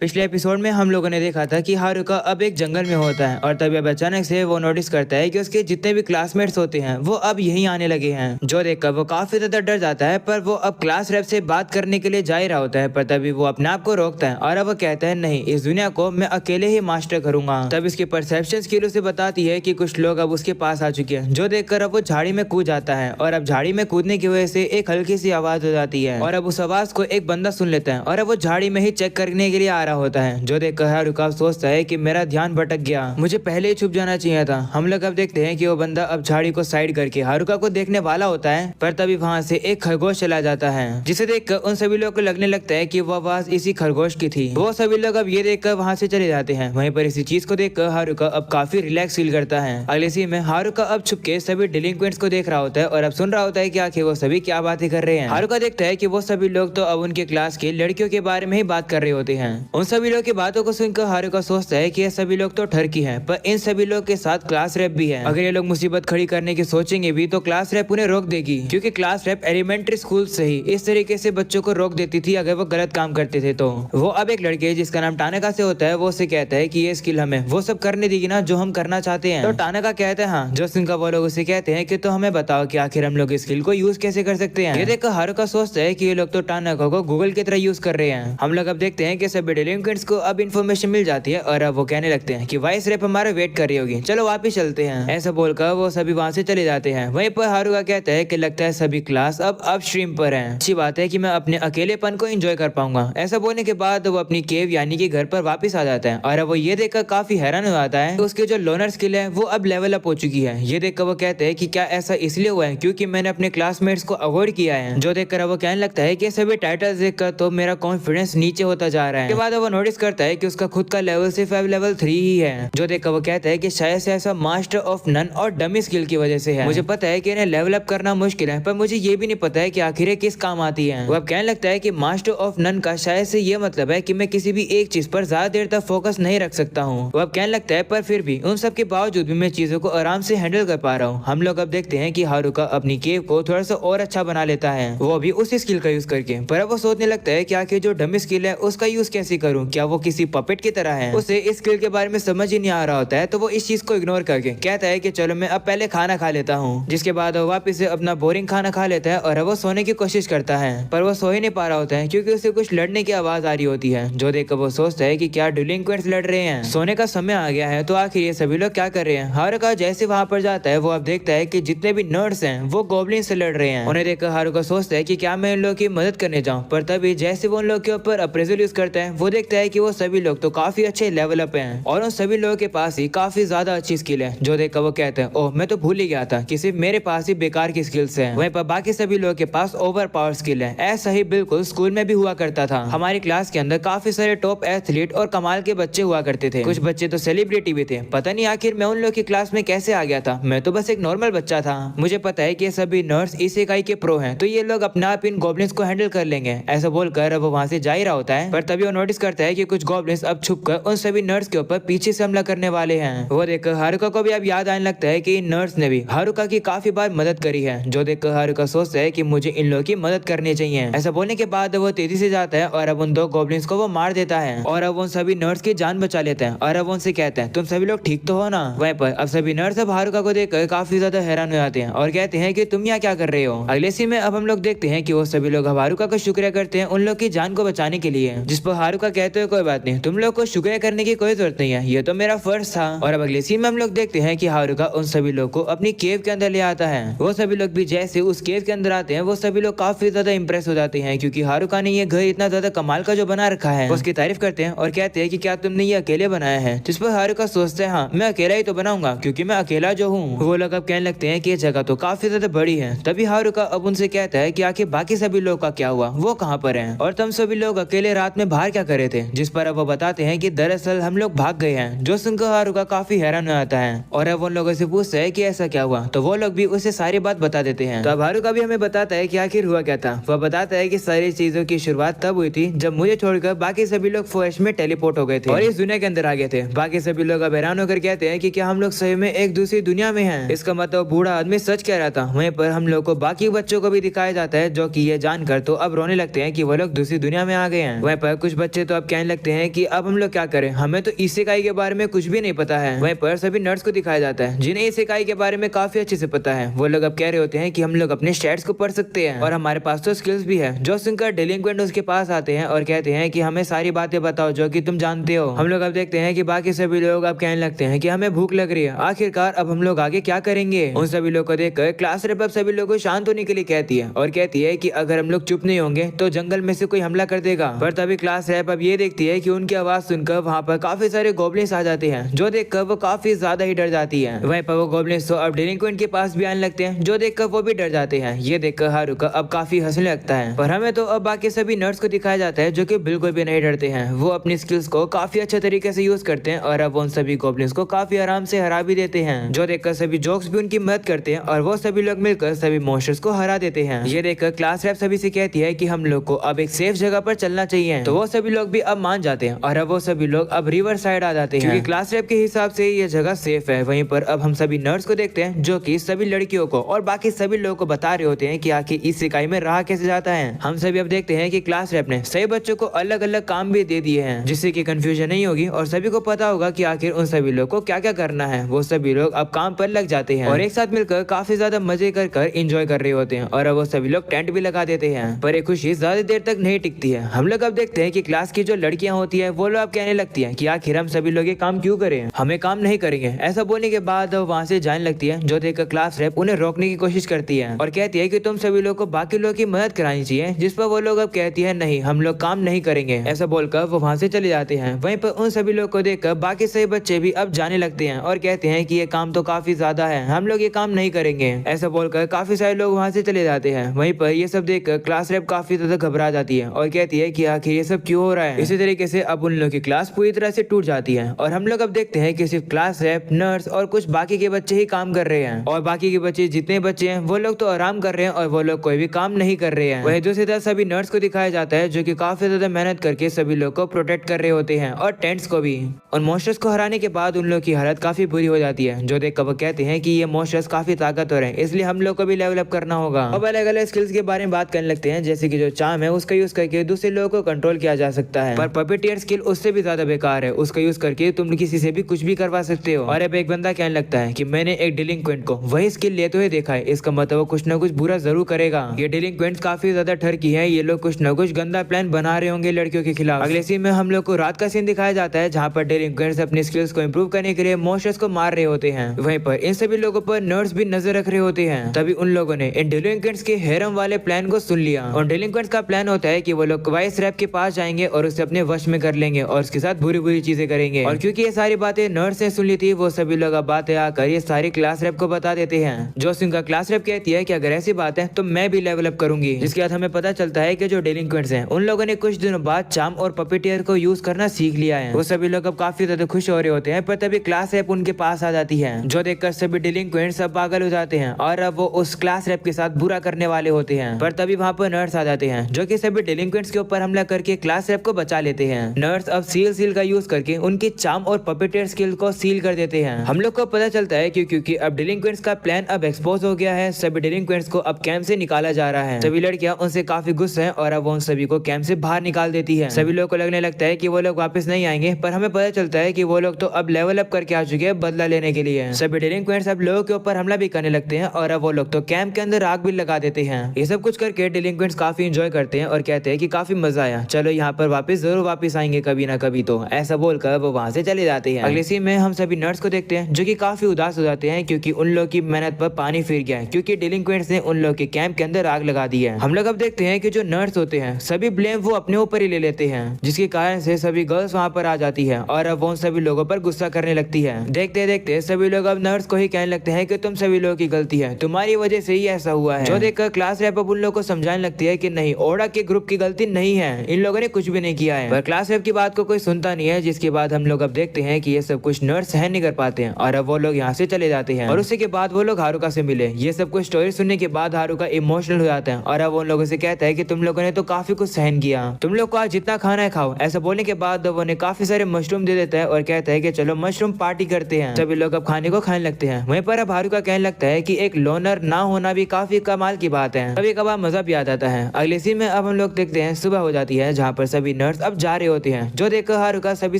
पिछले एपिसोड में हम लोगों ने देखा था कि हारुका अब एक जंगल में होता है और तभी अब अचानक से वो नोटिस करता है कि उसके जितने भी क्लासमेट्स होते हैं वो अब यहीं आने लगे हैं। जो देखकर वो काफी ज्यादा डर जाता है, पर वो अब क्लास रेप से बात करने के लिए जा ही रहा होता है, पर तभी वो अपने आप को रोकता है और अब वो कहता है नहीं, इस दुनिया को मैं अकेले ही मास्टर करूंगा। तब इसकी परसेप्शन स्किल उसे बताती है कि कुछ लोग अब उसके पास आ चुके हैं। जो देखकर अब वो झाड़ी में कूद जाता है और अब झाड़ी में कूदने की वजह से एक हल्की सी आवाज हो जाती है और अब उस आवाज को एक बंदा सुन लेता है और अब वो झाड़ी में ही चेक करने के लिए आ रहा होता है। जो देखकर हारुका सोचता है कि मेरा ध्यान भटक गया, मुझे पहले ही छुप जाना चाहिए था। हम लोग अब देखते हैं कि वो बंदा अब झाड़ी को साइड करके हारुका को देखने वाला होता है, पर तभी वहाँ से एक खरगोश चला जाता है, जिसे देखकर उन सभी लोगों को लगने लगता है कि वो आवाज इसी खरगोश की थी। वो सभी लोग अब ये देखकर वहाँ से चले जाते हैं। वहीं पर इसी चीज को देखकर हारुका अब काफी रिलैक्स फील करता है। अगले सीन में हारुका अब छुप के सभी डिलिंक्वेंट्स को देख रहा होता है और अब सुन रहा होता है कि आखिर वो सभी क्या बातें कर रहे हैं। हारुका देखता है कि वो सभी लोग तो अब उनके क्लास के लड़कियों के बारे में ही बात कर रहे होते हैं। उन सभी लोग की बातों को सुनकर हारुका सोचता है कि ये सभी लोग तो ठरकी हैं, पर इन सभी लोग के साथ क्लास रैप भी है। अगर ये लोग मुसीबत खड़ी करने की सोचेंगे भी तो क्लास रैप उन्हें रोक देगी, क्योंकि क्लास रैप एलिमेंट्री स्कूल से ही इस तरीके से बच्चों को रोक देती थी अगर वो गलत काम करते थे। तो वो अब एक लड़के जिसका नाम टानका से होता है, वो उसे कहता है कि ये स्किल हमें वो सब करने देगी ना जो हम करना चाहते हैं। तो टानका कहता है हाँ। जो सुनकर वो लोग उसे कहते हैं कि तो हमें बताओ कि आखिर हम लोग इस स्किल को यूज कैसे कर सकते हैं। ये देखकर हारुका सोचता है कि ये लोग तो टानका को गूगल की तरह यूज कर रहे हैं। हम लोग अब देखते हैं कि सभी डिलिंक्वेंट्स को अब इन्फॉर्मेशन मिल जाती है और अब वो कहने लगते हैं कि वाइस रेप हमारा वेट कर रही होगी, चलो वापिस चलते हैं। ऐसा बोलकर वो सभी वहाँ से चले जाते हैं। वहीं पर हारुका कहता है कि लगता है सभी क्लास अब स्ट्रीम पर हैं। अच्छी बात है कि मैं अपने अकेलेपन को एंजॉय कर पाऊंगा। ऐसा बोलने के बाद वो अपनी केव यानी कि घर पर वापस आ जाता है और अब वो ये देखकर काफी हैरान हो जाता है कि उसके जो लोनर स्किल है वो अब लेवल अप हो चुकी है। ये देखकर वो कहते हैं कि क्या ऐसा इसलिए हुआ है क्योंकि मैंने अपने क्लासमेट्स को अवॉइड किया है। जो देखकर वो कहने लगता है कि सभी टाइटल्स देखकर तो मेरा कॉन्फिडेंस नीचे होता जा रहा है। के बाद वो नोटिस करता है कि उसका खुद का लेवल सिर्फ लेवल 3 ही है। जो देखकर वो कहता है कि शायद से ऐसा मास्टर ऑफ नन और डमी स्किल की वजह से है। मुझे पता है कि इन्हें लेवल अप करना मुश्किल है, पर मुझे ये भी नहीं पता है कि आखिर ये किस काम आती है। वो अब कहने लगता है कि मास्टर ऑफ नन का शायद से ये मतलब है कि मैं किसी भी एक चीज पर ज्यादा देर तक फोकस नहीं रख सकता हूँ। वो अब कहने लगता है पर फिर भी उन सब के बावजूद भी मैं चीजों को आराम से हैंडल कर पा रहा हूँ। हम लोग अब देखते हैं कि हारुका अपनी केव को थोड़ा सा और अच्छा बना लेता है, वो भी उसी स्किल का यूज करके। पर अब वो सोचने लगता है कि आखिर जो डमी स्किल है उसका यूज कैसे करूँ, क्या वो किसी पपेट की तरह है। उसे इस स्किल के बारे में समझ ही नहीं आ रहा होता है, तो वो इस चीज को इग्नोर करके कहता है कि चलो मैं अब पहले खाना खा लेता हूँ। जिसके बाद वो वापस से अपना बोरिंग खाना खा लेता है और वो सोने की कोशिश करता है, पर वो सो ही नहीं पा रहा होता है क्योंकि उसे कुछ लड़ने की आवाज आ रही होती है। जो देखकर वो सोचता है कि क्या डिलिंक्वेंट्स लड़ रहे हैं, सोने का समय आ गया है, तो आखिर ये सभी लोग क्या कर रहे हैं। हारुका जैसे वहां पर जाता है वो अब देखता है कि जितने भी नर्ड्स हैं वो गॉब्लिन से लड़ रहे हैं। उन्हें देखकर हारुका सोचता है कि क्या मैं इन लोगों की मदद करने जाऊं, पर तभी जैसे वो उन लोग के ऊपर अप्रेजल यूज करता है वो देखता है कि वो सभी लोग तो काफी अच्छे लेवल अप हैं और उन सभी लोगों के पास ही काफी ज्यादा अच्छी स्किल है। जो देखकर वो कहते हैं ओह मैं तो भूल ही गया था कि सिर्फ मेरे पास ही बेकार की स्किल्स हैं, वहीं पर बाकी सभी लोगों के पास ओवर पावर स्किल है। ऐसा ही बिल्कुल स्कूल में भी हुआ करता था। हमारी क्लास के अंदर काफी सारे टॉप एथलीट और कमाल के बच्चे हुआ करते थे, कुछ बच्चे तो सेलिब्रिटी भी थे। पता नहीं आखिर मैं उन लोगों की क्लास में कैसे आ गया था, मैं तो बस एक नॉर्मल बच्चा था। मुझे पता है कि ये सभी नर्स इस इकाई के प्रो हैं, तो ये लोग अपने आप इन गॉब्लिन्स को हैंडल कर लेंगे। ऐसा बोलकर अब वो वहाँ से जा ही रहा होता है, पर तभी वो नोटिस करता है कि कुछ गॉब्लिन्स अब छुपकर उन सभी नर्स के ऊपर पीछे से हमला करने वाले हैं। वो देखकर हारुका को भी अब याद आने लगता है कि इन नर्स ने भी हारुका की काफी बार मदद करी है। जो देखकर हारुका सोचता है कि मुझे इन लोगों की मदद करनी चाहिए। ऐसा बोलने के बाद वो तेजी से जाता है और अब उन दो गॉब्लिन्स को वो मार देता है और अब उन सभी नर्स की जान बचा लेता है और अब उनसे कहते हैं तुम सभी लोग ठीक तो हो ना। वहीं पर अब सभी नर्स अब हारुका को देखकर काफी ज्यादा हैरान हो जाते हैं और कहते हैं कि तुम यहाँ क्या कर रहे हो। अगले सीन में अब हम लोग देखते हैं कि वो सभी लोग अब हारुका का शुक्रिया करते हैं उन लोग की जान को बचाने के लिए, जिस पर हारुका कहते हैं कोई बात नहीं, तुम लोग को शुक्रिया करने की कोई जरूरत नहीं है, ये तो मेरा फर्ज था। और अब अगले सीन में हम लोग देखते हैं कि हारुका उन सभी लोग को अपनी केव के अंदर ले आता है। वो सभी लोग भी जैसे उस केव के अंदर आते हैं वो सभी लोग काफी ज्यादा इंप्रेस हो जाते हैं, क्योंकि हारुका ने ये घर इतना ज्यादा कमाल का जो बना रखा है। उसकी तारीफ करते हैं और कहते हैं कि क्या तुमने ये अकेले बनाया है, जिस पर हारुका सोचते हैं हाँ मैं अकेला ही तो बनाऊंगा क्योंकि मैं अकेला जो हूँ। वो लोग अब कहने लगते हैं कि ये जगह तो काफी ज्यादा बड़ी है। तभी हारुका अब उनसे कहता है कि आखिर बाकी सभी लोग का क्या हुआ, वो कहाँ पर हैं और तुम सभी लोग अकेले रात में बाहर क्या कर रहे थे। जिस पर अब वो बताते हैं कि दरअसल हम लोग भाग गए हैं। जो सुनकर हारुका काफी हैरान हो जाता है और अब उन लोगों से पूछता है कि ऐसा क्या हुआ, तो वो लोग भी उसे सारी बात बता देते हैं। तो अब हारुका भी हमें बताता है कि आखिर हुआ क्या था। वह बताता है कि सारी चीजों की शुरुआत तब हुई थी जब मुझे छोड़कर बाकी सभी लोग फॉरेस्ट में टेलीपोर्ट हो गए थे और इस दुनिया के अंदर आ गए थे। बाकी सभी लोग अब हैरान होकर कहते हैं कि क्या हम लोग सही में एक दूसरी दुनिया में हैं। इसका मतलब बूढ़ा आदमी सच कह रहा था। वहीं पर हम लोग को बाकी बच्चों को भी दिखाया जाता है जो कि ये जानकर तो अब रोने लगते हैं कि वो लोग दूसरी दुनिया में आ गए हैं। वहीं पर कुछ बच्चे तो अब कहने लगते हैं कि अब हम लोग क्या करें, हमें तो इसेकाई के बारे में कुछ भी नहीं पता है। वहीं पर सभी नर्स को दिखाया जाता है जिन्हें इसेकाई के बारे में काफी अच्छे से पता है। वो लोग अब कह रहे होते हैं कि हम लोग अपने स्टैट्स को पढ़ सकते हैं और हमारे पास तो स्किल्स भी है। जो सुनकर डेलिंक्वेंट उसके पास आते हैं और कहते हैं कि हमें सारी बातें बताओ जो कि तुम जानते हो। हम लोग अब देखते हैं कि बाकी सभी लोग अब कहने लगते हैं कि हमें भूख लग रही है, आखिरकार अब हम लोग आगे क्या करेंगे। उन सभी लोग को देखकर क्लास रेप अब सभी लोगों को शांत होने के लिए कहती है और कहती है कि अगर हम लोग चुप नहीं होंगे तो जंगल में से कोई हमला कर देगा। पर तभी क्लास रेप अब ये देखती है कि उनकी आवाज सुनकर वहाँ पर काफी सारे गॉब्लिन्स आ जाते हैं, जो देखकर वो काफी ज्यादा ही डर जाती है। वहीं पर वो गॉब्लिन्स तो अब डेलिंक्वेंट के पास भी आने लगते हैं, जो देखकर वो भी डर जाते हैं। ये देखकर हारुका अब काफी हंसने लगता है। पर हमें तो अब बाकी सभी नर्स को दिखाया जाता है जो कि बिल्कुल भी नहीं डरते हैं। वो अपनी स्किल्स को काफी अच्छे तरीके से यूज करते हैं और अब उन सभी गॉब्लिन्स को काफी आराम से हरा भी देते हैं, जो देखकर सभी जोक्स भी उनकी मदद करते हैं और वो सभी लोग मिलकर सभी मॉन्स्टर्स को हरा देते हैं। ये देखकर क्लास रेप सभी से कहती है कि हम लोग को अब एक सेफ जगह पर चलना चाहिए। तो वो सभी लोग भी अब मान जाते हैं और अब वो सभी लोग अब रिवर साइड आ जाते हैं, क्योंकि क्लास रेप के हिसाब से ये जगह सेफ है। वहीं पर अब हम सभी नर्स को देखते हैं जो कि सभी लड़कियों को और बाकी सभी लोगों को बता रहे होते हैं कि आखिर इस इकाई में रहा कैसे जाता है। हम सभी अब देखते हैं कि क्लास रेप ने सभी बच्चों को अलग अलग काम भी दे दिए हैं, जिससे कि कंफ्यूजन नहीं होगी और सभी को पता होगा कि आखिर उन सभी लोग को क्या क्या करना है। वो सभी लोग अब काम पर लग जाते हैं और एक साथ मिलकर काफी ज्यादा मजे कर एंजॉय कर रहे होते हैं और अब वो सभी लोग टेंट भी लगा देते हैं। पर एक खुशी ज्यादा देर तक नहीं टिकती है। हम लोग अब देखते हैं कि क्लास की जो लड़कियां होती है वो लोग अब कहने लगती है कि आखिर हम सभी लोग ये काम क्यों करें, हमें काम नहीं करेंगे। ऐसा बोलने के बाद वहाँ से जाने लगती है, जो देखकर क्लास रेप उन्हें रोकने की कोशिश करती है और कहती है कि तुम सभी लोग को बाकी लोग की मदद करानी चाहिए, जिस पर वो लोग अब कहती है नहीं, हम लोग काम नहीं करेंगे। ऐसा बोलकर वो वहाँ से चले जाते हैं। वहीं पर उन सभी लोग को देखकर बाकी सभी बच्चे भी अब जाने लगते हैं और कहते हैं कि ये काम तो काफी ज्यादा है, हम लोग ये काम नहीं करेंगे। ऐसा बोलकर काफी सारे लोग वहाँ से चले जाते हैं। वहीं पर ये सब देखकर क्लास रेप काफी ज्यादा घबरा जाती है और कहती है कि आखिर ये सब क्यों हो रहा है। इसी तरीके से अब उन लोग की क्लास पूरी तरह से टूट जाती है और हम लोग अब देखते हैं कि सिर्फ क्लास रेप, नर्स और कुछ बाकी के बच्चे ही काम कर रहे हैं और बाकी के बच्चे जितने बच्चे हैं वो लोग तो आराम कर रहे हैं और वो लोग कोई भी काम नहीं कर रहे हैं। वही दूसरी तरफ सभी नर्स को दिखाया जाता है जो कि काफी ज्यादा मेहनत करके सभी लोग को प्रोटेक्ट कर रहे होते हैं और टेंट्स को भी। और मॉन्स्टर्स को हराने के बाद उन लोग की हालत काफी बुरी हो जाती है, जो देखकर वो कहते हैं कि ये मॉन्स्टर्स काफी ताकतवर हैं, इसलिए हम लोग को भी लेवल अप करना होगा। अब अलग अलग स्किल्स के बारे में बात करने लगते हैं, जैसे कि जो चार्म है उसका यूज करके दूसरे लोगों को कंट्रोल किया जा सकता है, पर पपेटियर स्किल उससे भी ज्यादा बेकार है, उसका यूज करके तुम किसी से भी कुछ भी करवा सकते हो। और अब एक बंदा कहने लगता है कि मैंने एक डिलिंक्वेंट को वही स्किल लेते हुए देखा है, इसका मतलब वो कुछ ना कुछ बुरा जरूर करेगा। ये डिलिंक्वेंट्स काफी ज्यादा ठरकी है, ये लोग कुछ ना कुछ गंदा प्लान बना रहे होंगे लड़कियों के खिलाफ। अगले सीन में हम लोग को रात का सीन दिखाया जाता है, जहाँ पर डिलिंक्वेंट्स अपनी स्किल्स को इम्प्रूव करने के लिए मॉन्स्टर्स को मार रहे होते हैं। वहीं पर इन सभी लोगों पर नर्स भी नजर रख रहे होते हैं। तभी उन लोगों ने इन डिलिंक्वेंट्स के हेरम वाले प्लान को सुन लिया और डिलिंक्वेंट्स का प्लान होता है कि वो लोग वाइस रैप के पास जाएंगे और उसे अपने वश में कर लेंगे और उसके साथ बुरी बुरी चीजें करेंगे। और क्योंकि ये सारी बातें नर्स ने सुन ली थी, वो सभी लोग अब बातें आकर ये सारी क्लास रैप को बता देते हैं। जो उनका क्लास रैप कहती है कि अगर ऐसी बात है तो मैं भी लेवल अप करूंगी। जिसके बाद हमें पता चलता है कि जो डिलिंक्वेंट्स हैं उन लोगों ने कुछ दिनों बाद चार्म और पपेटियर को यूज करना सीख लिया है। वो सभी लोग अब काफी ज्यादा खुश हो रहे होते हैं, पर तभी क्लास रैप उनके पास आ जाती है, जो देखकर सभी डिलिंक्वेंट्स सब पागल हो जाते हैं और अब वो उस क्लास रैप के साथ बुरा करने वाले होते हैं। पर तभी वहाँ पर नर्स आ जाते हैं, जो कि सभी डिलिंक्वेंट्स के ऊपर हमला करके क्लास रैप को बचा लेते हैं। नर्स अब सील का यूज करके उनकी चार्म और पपेटियर स्किल को सील कर देते हैं। हम लोग को पता चलता है क्योंकि अब डिलिंक्वेंट्स का प्लान अब एक्सपोज हो गया है, सभी डिलिंक्वेंट्स को अब कैंप से निकाला जा रहा है। सभी लड़कियां उनसे काफी गुस्सा है और अब उन सभी को कैंप से बाहर निकाल देती है। सभी लोगों को लगने लगता है कि वो लोग वापस नहीं आएंगे, पर हमें पता चलता है कि वो लोग तो अब लेवल अप करके आ चुके हैं बदला लेने के लिए। सभी डिलिंक्वेंट्स अब लोगों के ऊपर हमला भी करने लगते हैं और अब वो लोग तो कैंप के अंदर आग भी लगा देते हैं। ये सब कुछ करके डिलिंक्वेंट्स काफी एंजॉय करते हैं और कहते हैं कि काफी मजा आया, चलो यहाँ पर जरूर वापस आएंगे कभी ना कभी। तो ऐसा बोलकर वो वहाँ से चले जाते हैं। अगले सीन में हम सभी नर्स को देखते हैं, जो कि काफी उदास हो जाते हैं क्योंकि उन लोग की मेहनत पर पानी फिर गया है, क्योंकि डिलिंक्वेंट्स ने उन लोग के कैंप के अंदर आग लगा दी है। हम लोग अब देखते हैं कि जो नर्स होते हैं सभी ब्लेम वो अपने ऊपर ही ले लेते हैं, जिसके कारण से सभी गर्ल्स वहाँ पर आ जाती है और अब वो उन सभी लोगों पर गुस्सा करने लगती है। देखते देखते सभी लोग अब नर्स को ही कहने लगते हैं कि तुम सभी लोगों की गलती है, तुम्हारी वजह से ही ऐसा हुआ है। जो देखकर क्लास रैप अब उन लोगों को समझाने लगती है कि नहीं, ओडा के ग्रुप की गलती नहीं है, इन लोगों ने कुछ भी नहीं किया है। पर क्लास रैप की बात को कोई सुनता नहीं है, जिसके बाद हम लोग अब देखते हैं कि ये सब कुछ नर्स सहन नहीं कर पाते हैं और अब वो लोग यहाँ से चले जाते हैं। और उसी के बाद वो लोग हारुका से मिले। ये सब कुछ स्टोरी सुनने के बाद हारुका इमोशनल हो जाता है और अब उन लोगों से कहता है कि तुम लोगों ने तो काफी कुछ सहन किया, तुम लोग को आज जितना खाना है खाओ। ऐसा बोलने के बाद वो ने काफी सारे मशरूम दे देता है और कहता है कि चलो मशरूम पार्टी करते हैं। सभी लोग अब खाने को खाने लगते हैं। वहीं पर अब हारुका कहने लगता है कि एक लोनर ना होना भी काफी कमाल की बात है, कभी कभार मजा भी आ जाता है। अगले सीन में अब हम लोग देखते हैं सुबह हो जाती है, जहाँ पर सभी नर्स अब जा रहे होते हैं, जो देखकर हारुका सभी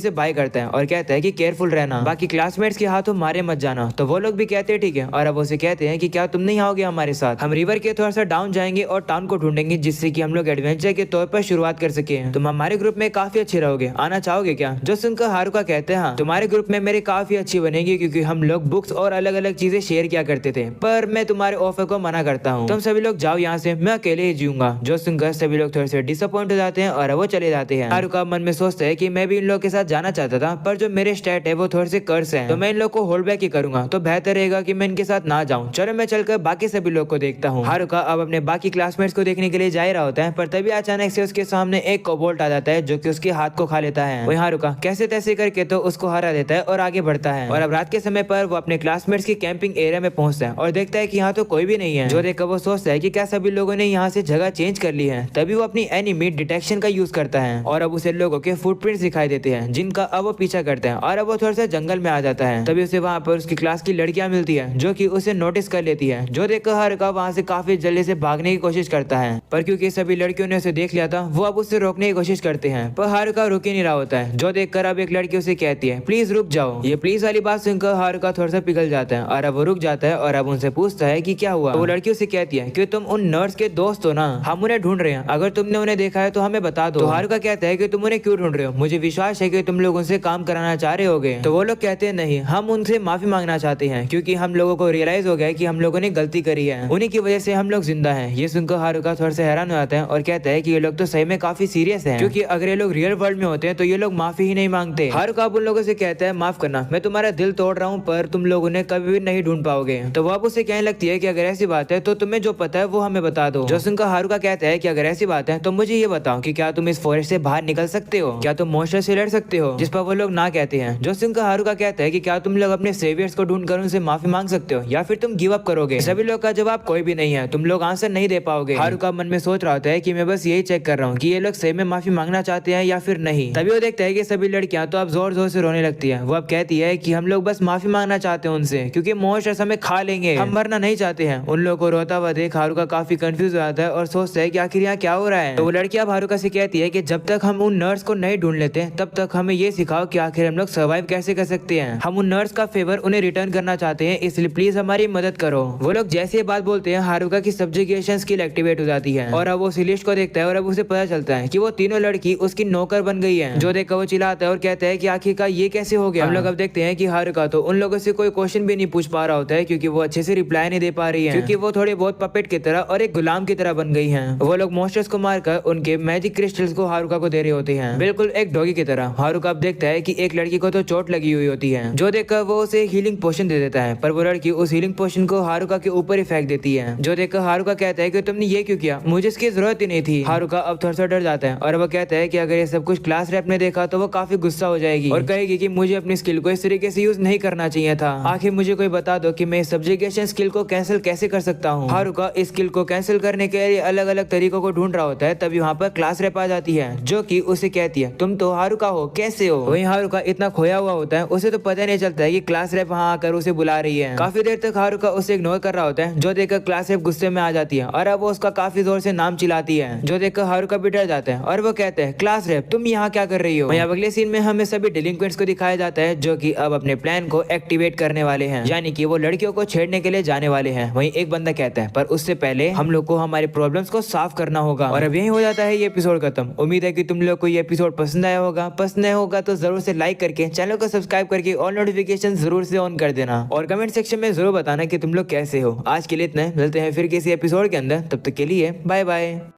से बाय करता है और कहता है कि केयरफुल रहना, बाकी क्लासमेट्स के हाथों मारे मत जाना। तो वो लोग भी कहते हैं ठीक है, और अब उसे कहते हैं कि क्या तुम नहीं आओगे हमारे साथ, हम रिवर के थोड़ा सा डाउन जाएंगे और टाउन को ढूंढेंगे जिससे कि हम लोग एडवेंचर के तौर पर शुरुआत कर सके। तुम हमारे ग्रुप में काफी अच्छे रहोगे, आना चाहोगे क्या? जो सुनकर हारुका कहते हैं हाँ, तुम्हारे ग्रुप में मेरे काफी अच्छी बनेगी क्योंकि हम लोग बुक्स और अलग अलग चीजें शेयर किया करते थे, पर मैं तुम्हारे ऑफर को मना करता हूँ, तुम सभी लोग जाओ यहाँ से, मैं अकेले ही जीऊंगा। जो सुनकर सभी लोग थोड़े से डिसअपॉइंट हो जाते हैं और वो चले जाते हैं। हारुका मन में सोचता है कि मैं भी इन लोगों के साथ जाना चाहता था, पर जो मेरे स्टैट है वो थोड़े से कर्स हैं, तो मैं इन लोग को होल्ड बैक ही करूंगा, तो बेहतर रहेगा कि मैं इनके साथ ना जाऊं। चलो मैं चलकर बाकी सभी लोग को देखता हूँ। हारुका अब अपने बाकी क्लासमेट्स को देखने के लिए जा रहा होता है, पर तभी अचानक से उसके सामने एक कोबोल्ट आ जाता है जो कि उसके हाथ को खा लेता है। वही हारुका कैसे तैसे करके तो उसको हरा देता है और आगे बढ़ता है। और अब रात के समय पर वो अपने क्लासमेट्स की कैंपिंग एरिया में पहुंचता है और देखता है कि यहाँ तो कोई भी नहीं है। जो देखकर वो सोचता है कि क्या सभी लोगों ने यहाँ से जगह चेंज कर ली है। तभी वो अपनी एनिमी डिटेक्शन का यूज करता है और अब उसे लोगों के फुटप्रिंट्स दिखाई देते हैं जिनका अब वो पीछा करते हैं और अब वो थोड़ा सा जंगल में आ जाता है। तभी उसे वहाँ पर उसकी क्लास की लड़कियां मिलती है जो कि उसे नोटिस कर लेती है। जो देखकर हारुका वहाँ से काफी जल्दी से भागने की कोशिश करता है, पर क्योंकि सभी लड़कियों ने उसे देख लिया था वो अब उसे रोकने की कोशिश करते हैं, पर हारुका रुक ही नहीं रहा होता है। जो देखकर अब एक लड़की उसे कहती है प्लीज रुक जाओ। ये प्लीज वाली बात सुनकर हारुका थोड़ा सा पिघल जाता है और अब वो रुक जाता है और अब उनसे पूछता है कि क्या हुआ। तो वो लड़की उसे कहती है कि तुम उन नर्स के दोस्त हो ना, हम उन्हें ढूंढ रहे हैं, अगर तुमने उन्हें देखा है तो हमें बता दो। तो हारुका कहता है कि तुम उन्हें क्यों ढूंढ रहे हो, मुझे विश्वास है कि तुम लोग उनसे काम कराना चाह रहे होगे। तो वो लोग कहते हैं नहीं, हम उनसे माफी मांगना चाहते हैं क्योंकि हम लोगों को रियलाइज हो गया है कि हम लोगों ने गलती करी है, उन्हीं की वजह से हम लोग जिंदा हैं। ये सुनकर हारुका थोड़ा सा हैरान हो जाता है और कहता है कि ये लोग तो सही में काफी सीरियस हैं, क्योंकि अगर ये लोग रियल वर्ल्ड में होते हैं तो ये लोग माफी ही नहीं मांगते। हारुका उन लोगों से कहता है माफ करना, मैं तुम्हारा दिल तोड़ रहा हूँ पर तुम लोग उन्हें कभी भी नहीं ढूंढ पाओगे। तो वो अब उसे कहने लगती है कि अगर ऐसी बात है तो तुम्हें जो पता है वो हमें बता दो। जो सुनकर हारुका कहता है कि अगर ऐसी बात है तो मुझे ये बताओ कि क्या तुम इस फॉरेस्ट से बाहर निकल सकते हो, क्या तुम मॉन्स्टर से लड़ सकते हो। जिस पर वो लोग ना कहते हैं। जो सुनकर हारुका कहता है कि क्या तुम लोग अपने सेवियर्स को ढूंढकर उनसे माफी मांग सकते हो या फिर तुम गिव अप करोगे। सभी लोग का जवाब कोई भी नहीं है, तुम लोग आंसर नहीं दे पाओगे। हारुका मन में सोच रहा होता है कि मैं बस यही चेक कर रहा हूँ कि ये लोग सही में माफी मांगना चाहते हैं या फिर नहीं। तभी वो देखता है कि सभी लड़कियां तो अब जोर जोर से रोने लगती है। वो अब कहती है कि हम लोग बस माफी मांगना चाहते हैं उनसे क्योंकि मॉन्स्टर्स हमें खा लेंगे, हम मरना नहीं चाहते हैं। उन लोगों को रोता हुआ देख हारुका काफी कंफ्यूज हो जाता है और सोचता है कि आखिर यहाँ क्या हो रहा है। तो वो लड़की अब हारुका से कहती है कि जब तक हम उन नर्स को नहीं ढूंढ लेते तब तक हमें ये सिखाओ कि आखिर हम लोग सर्वाइव कैसे कर सकते हैं। हम उन नर्स का फेवर उन्हें रिटर्न करना चाहते हैं, इसलिए प्लीज हमारी मदद करो। वो लोग जैसे ये बात बोलते हैं हारुका की सब्जुगेशन स्किल एक्टिवेट हो जाती है और अब वो सिलिस्ट को देखता है और अब उसे पता चलता है कि वो तीनों लड़की उसकी नौकर बन गई है। जो देखकर वो चिल्लाता है और कहता है कि आखिरकार ये कैसे हो गया। हम लोग अब देखते हैं कि हारुका तो उन लोगों से कोई क्वेश्चन भी नहीं पूछ पा रहा होता है क्योंकि वो अच्छे से रिप्लाई नहीं दे पा रही है, क्योंकि वो थोड़ी बहुत पपेट की तरह और एक गुलाम की तरह बन गई हैं। वो लोग मॉन्स्टर्स को मारकर उनके मैजिक क्रिस्टल्स को हारुका को दे रहे होते हैं, बिल्कुल एक डॉगी की तरह। हारुका अब देखता है कि एक लड़की को तो चोट लगी हुई होती है। जो देखकर वो उसे हीलिंग पोशन दे देता है, पर वो लड़की उस हीलिंग पोशन को हारुका के ऊपर ही फेंक देती है। जो देखकर हारुका कहता है कि तुमने ये क्यों किया, मुझे इसकी जरूरत ही नहीं थी। हारुका अब थोड़ा सा डर जाता है और वो कहता है कि अगर ये सब कुछ क्लास रैप ने देखा तो वो काफी गुस्सा हो जाएगी और कहेगी कि मुझे अपनी स्किल को इस तरीके से यूज नहीं करना चाहिए था। आखिर मुझे कोई बता दो कि मैं इस सब्जुगेशन स्किल को कैंसिल कैसे कर सकता हूँ। हारुका इस स्किल को कैंसिल करने के लिए अलग अलग तरीकों को ढूंढ रहा होता है, तभी वहाँ पर क्लास रैप आ जाती है जो कि उसे कहती है तुम तो हारुका हो, कैसे हो। वहीं हारुका इतना खोया हुआ होता है उसे तो पता नहीं चलता है कि क्लास रैप वहाँ आकर उसे बुला रही है। काफी देर तक हारुका उसे इग्नोर कर रहा होता है, जो देखकर क्लास रैप गुस्से में आ जाती है और अब वो उसका काफी जोर से नाम चिल्लाती है। जो देखकर हारुका भी डर जाता है और वो कहते हैं क्लास रैप तुम यहाँ क्या कर रही हो। वहीं अगले सीन में हमें सभी डिलिंक्वेंट्स को दिखाया जाता है जो कि अब अपने प्लान को एक्टिवेट करने वाले हैं, यानी कि वो लड़कियों को छेड़ने के लिए जाने वाले हैं। वहीं एक बंदा कहता है पर उससे पहले हम लोग को हमारे प्रॉब्लम्स को साफ करना होगा। और अब यही हो जाता है ये एपिसोड खत्म। उम्मीद है कि तुम लोग को ये एपिसोड पसंद आया होगा। पसंद आया होगा तो जरूर से लाइक करके चैनल को सब्सक्राइब करके ऑल नोटिफिकेशन जरूर से ऑन कर देना और कमेंट सेक्शन में जरूर बताना कि तुम लोग कैसे हो। आज के लिए इतना, मिलते हैं फिर किसी एपिसोड के अंदर, तब तक के लिए बाय बाय।